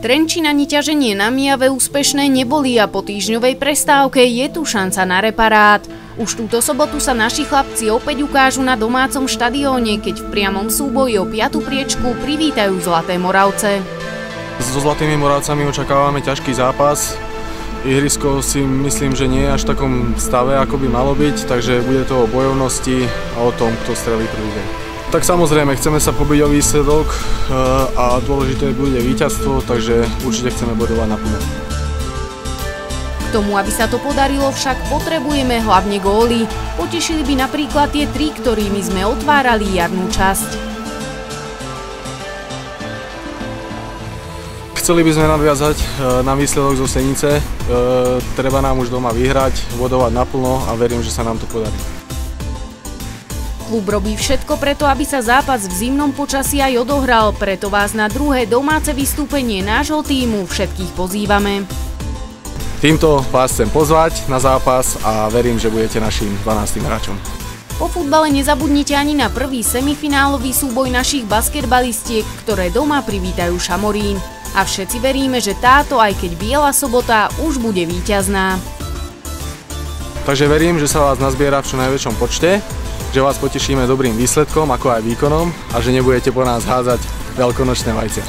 Trenčinani ťaženie na Myjave úspešné neboli a po týždňovej prestávke je tu šanca na reparát. Už túto sobotu sa naši chlapci opäť ukážu na domácom štadióne, keď v priamom súboji o 5. priečku privítajú Zlaté Moravce. So Zlatými Moravcami očakávame ťažký zápas. Ihrisko si myslím, že nie je až v takom stave, ako by malo byť, takže bude to o bojovnosti a o tom, kto strelí prvý deň. Tak samozrejme, chceme sa pobiť o výsledok a dôležité bude víťazstvo, takže určite chceme bodovať naplno. K tomu, aby sa to podarilo, však potrebujeme hlavne góly. Potešili by napríklad tie 3, ktorými sme otvárali jarnú časť. Chceli by sme nadviazať na výsledok zo Senice. Treba nám už doma vyhrať, bodovať naplno a verím, že sa nám to podarí. Klub robí všetko preto, aby sa zápas v zimnom počasí aj odohral, preto vás na druhé domáce vystúpenie nášho tímu všetkých pozývame. Týmto vás chcem pozvať na zápas a verím, že budete našim 12. hráčom. Po futbale nezabudnite ani na prvý semifinálový súboj našich basketbalistiek, ktoré doma privítajú Šamorín. A všetci veríme, že táto, aj keď biela sobota, už bude víťazná. Takže verím, že sa vás nazbiera v čo najväčšom počte, že vás potešíme dobrým výsledkom, ako aj výkonom a že nebudete po nás hádzať veľkonočné vajcia.